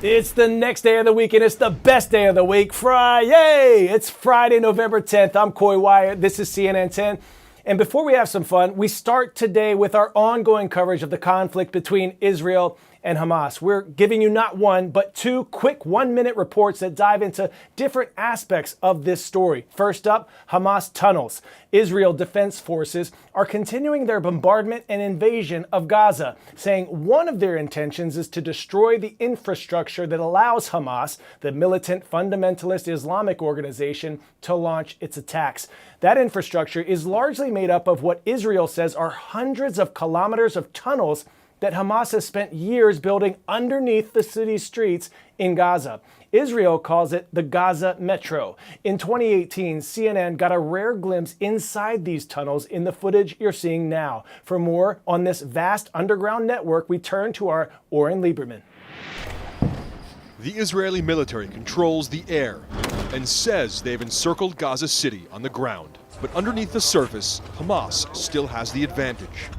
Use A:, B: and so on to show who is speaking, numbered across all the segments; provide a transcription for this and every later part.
A: It's the next day of the week, and it's the best day of the week, Friday. It's Friday, November 10th. I'm Coy Wyatt. This is CNN 10. And before we have some fun, we start today with our ongoing coverage of the conflict between Israel and Hamas. We're giving you not one, but two quick 1-minute reports that dive into different aspects of this story. First up, Hamas tunnels. Israel Defense Forces are continuing their bombardment and invasion of Gaza, saying one of their intentions is to destroy the infrastructure that allows Hamas, the militant fundamentalist Islamic organization, to launch its attacks. That infrastructure is largely made up of what Israel says are hundreds of kilometers of tunnels that Hamas has spent years building underneath the city's streets in Gaza. Israel calls it the Gaza Metro. In 2018, CNN got a rare glimpse inside these tunnels in the footage you're seeing now. For more on this vast underground network, we turn to our Oren Lieberman.
B: The Israeli military controls the air and says they've encircled Gaza City on the ground. But underneath the surface, Hamas still has the advantage.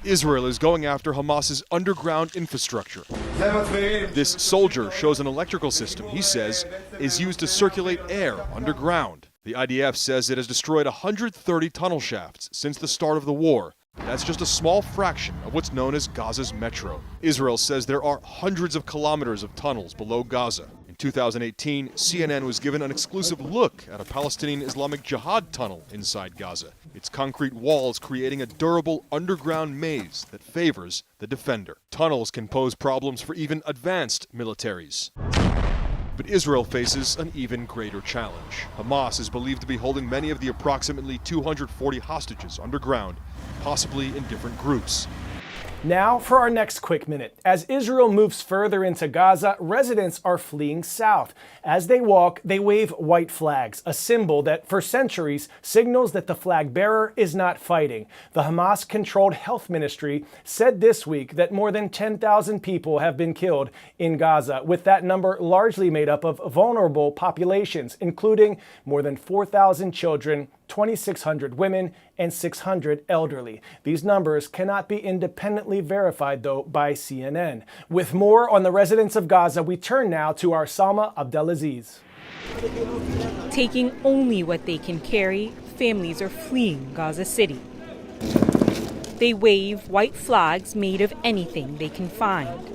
B: Israel is going after Hamas's underground infrastructure. This soldier shows an electrical system he says is used to circulate air underground. The IDF says it has destroyed 130 tunnel shafts since the start of the war. That's just a small fraction of what's known as Gaza's metro. Israel says there are hundreds of kilometers of tunnels below Gaza. In 2018, CNN was given an exclusive look at a Palestinian Islamic Jihad tunnel inside Gaza. Its concrete walls creating a durable underground maze that favors the defender. Tunnels can pose problems for even advanced militaries. But Israel faces an even greater challenge. Hamas is believed to be holding many of the approximately 240 hostages underground, possibly in different groups.
A: Now for our next quick minute. As Israel moves further into Gaza, residents are fleeing south. As they walk, they wave white flags, a symbol that for centuries signals that the flag bearer is not fighting. The Hamas-controlled health ministry said this week that more than 10,000 people have been killed in Gaza, with that number largely made up of vulnerable populations, including more than 4,000 children, 2,600 women, and 600 elderly. These numbers cannot be independently verified, though, by CNN. With more on the residents of Gaza, we turn now to our Salma Abdelaziz.
C: Taking only what they can carry, families are fleeing Gaza City. They wave white flags made of anything they can find.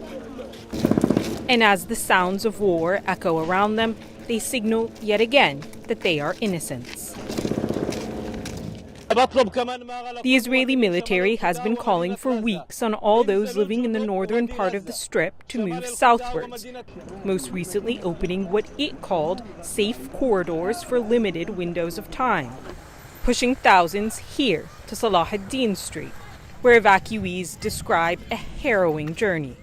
C: And as the sounds of war echo around them, they signal yet again that they are innocents. The Israeli military has been calling for weeks on all those living in the northern part of the Strip to move southwards, most recently opening what it called safe corridors for limited windows of time, pushing thousands here to Salah ad-Din Street, where evacuees describe a harrowing journey.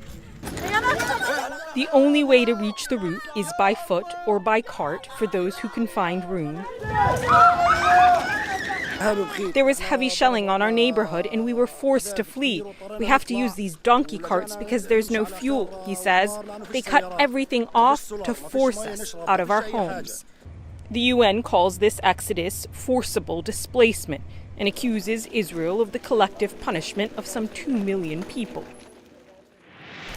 C: The only way to reach the route is by foot or by cart for those who can find room. There was heavy shelling on our neighborhood and we were forced to flee. We have to use these donkey carts because there's no fuel, he says. They cut everything off to force us out of our homes. The UN calls this exodus forcible displacement and accuses Israel of the collective punishment of some 2 million people.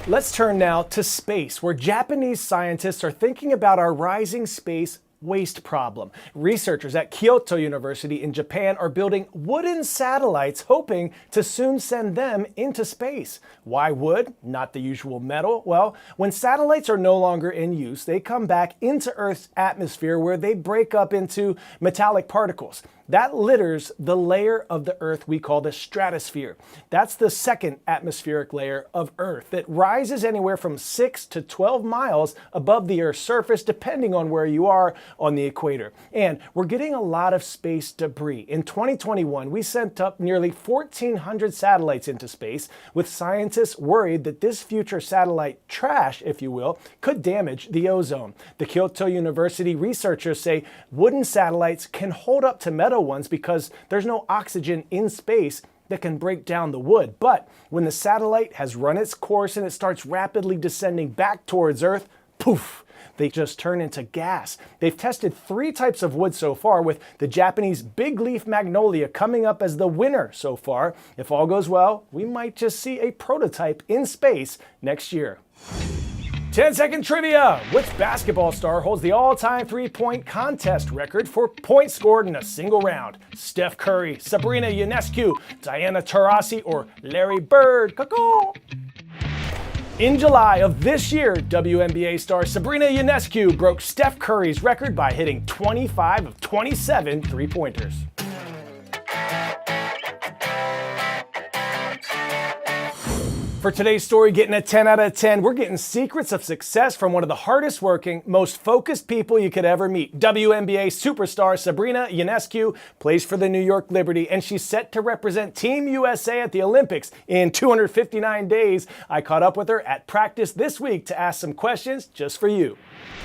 A: Let's turn now to space, where Japanese scientists are thinking about our rising space waste problem. Researchers at Kyoto University in Japan are building wooden satellites, hoping to soon send them into space. Why wood? Not the usual metal. Well, when satellites are no longer in use, they come back into Earth's atmosphere where they break up into metallic particles. That litters the layer of the Earth we call the stratosphere. That's the second atmospheric layer of Earth that rises anywhere from 6 to 12 miles above the Earth's surface, depending on where you are on the equator. And we're getting a lot of space debris. In 2021, we sent up nearly 1,400 satellites into space, with scientists worried that this future satellite trash, if you will, could damage the ozone. The Kyoto University researchers say wooden satellites can hold up to metal ones because there's no oxygen in space that can break down the wood. But when the satellite has run its course and it starts rapidly descending back towards Earth, poof, they just turn into gas. They've tested 3 types of wood so far, with the Japanese big leaf magnolia coming up as the winner so far. If all goes well, we might just see a prototype in space next year. 10-second trivia. Which basketball star holds the all-time three-point contest record for points scored in a single round? Steph Curry, Sabrina Ionescu, Diana Taurasi, or Larry Bird? Caw-caw. In July of this year, WNBA star Sabrina Ionescu broke Steph Curry's record by hitting 25 of 27 three-pointers. For today's story, getting a 10 out of 10, we're getting secrets of success from one of the hardest working, most focused people you could ever meet. WNBA superstar Sabrina Ionescu plays for the New York Liberty, and she's set to represent Team USA at the Olympics in 259 days. I caught up with her at practice this week to ask some questions just for you.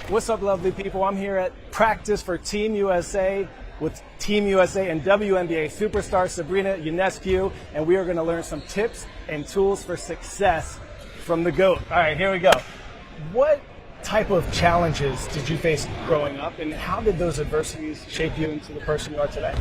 A: What's up, lovely people? I'm here at practice for Team USA with Team USA and WNBA superstar Sabrina Ionescu, and we are going to learn some tips and tools for success from the GOAT. All right, here we go. What type of challenges did you face growing up, and how did those adversities shape you into the person you are today?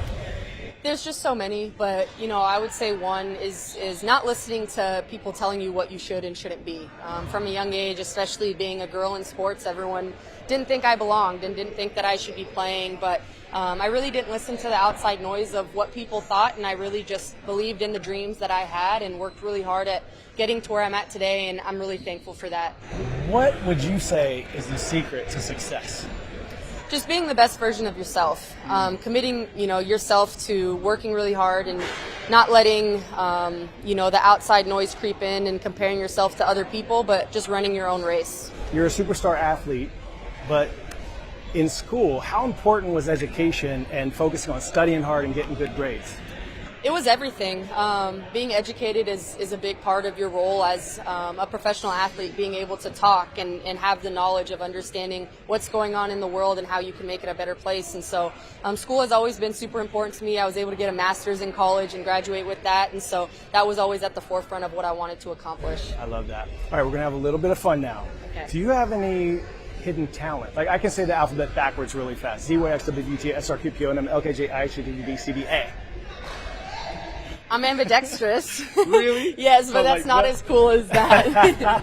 D: There's just so many, but I would say one is not listening to people telling you what you should and shouldn't be. From a young age, especially being a girl in sports, everyone didn't think I belonged and didn't think that I should be playing, but I really didn't listen to the outside noise of what people thought, and I really just believed in the dreams that I had and worked really hard at getting to where I'm at today, and I'm really thankful for that.
A: What would you say is the secret to success?
D: Just being the best version of yourself, committing, yourself to working really hard and not letting, the outside noise creep in and comparing yourself to other people, but just running your own race. You're a superstar athlete, but in school, how important was education and focusing on studying hard and getting good grades? It was everything. Being educated is a big part of your role as a professional athlete, being able to talk and have the knowledge of understanding what's going on in the world and how you can make it a better place. And so school has always been super important to me. I was able to get a master's in college and graduate with that. And so that was always at the forefront of what I wanted to accomplish. I love that. All right, we're going to have a little bit of fun now. Okay. Do you have any hidden talent? Like, I can say the alphabet backwards really fast. Z, Y, X, W, V, T, S, R, Q, P, O, N, M, L, K, J, I, H, J, K, L, M, N, O, P, Q, R, S, T, U, V, W, X, Y, Z. I'm ambidextrous. Really? Yes, but that's not as cool as that.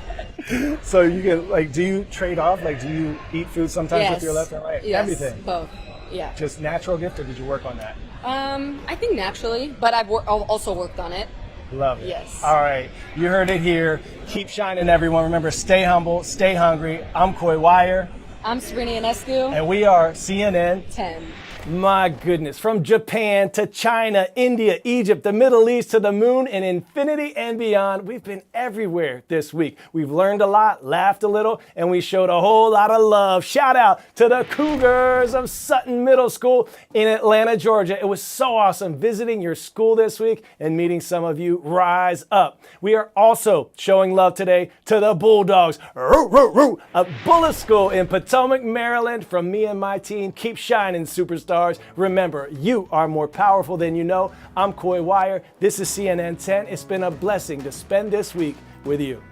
D: So you can, do you trade off? Do you eat food sometimes with your left and right? Yes,
A: everything?
D: Both, yeah.
A: Just natural gift, or did you work on that?
D: I think naturally, but I've also worked on it.
A: Love it.
D: Yes.
A: All right, you heard it here. Keep shining, everyone. Remember, stay humble, stay hungry. I'm Coy Wire.
D: I'm Sabrina Ionescu.
A: And we are CNN
D: 10.
A: My goodness, from Japan to China, India, Egypt, the Middle East to the moon and infinity and beyond, we've been everywhere this week. We've learned a lot, laughed a little, and we showed a whole lot of love. Shout out to the Cougars of Sutton Middle School in Atlanta, Georgia. It was so awesome visiting your school this week and meeting some of you. Rise up. We are also showing love today to the Bulldogs of Bullis School in Potomac, Maryland. From me and my team, keep shining, superstars. Remember, you are more powerful than you know. I'm Coy Wire. This is CNN 10. It's been a blessing to spend this week with you.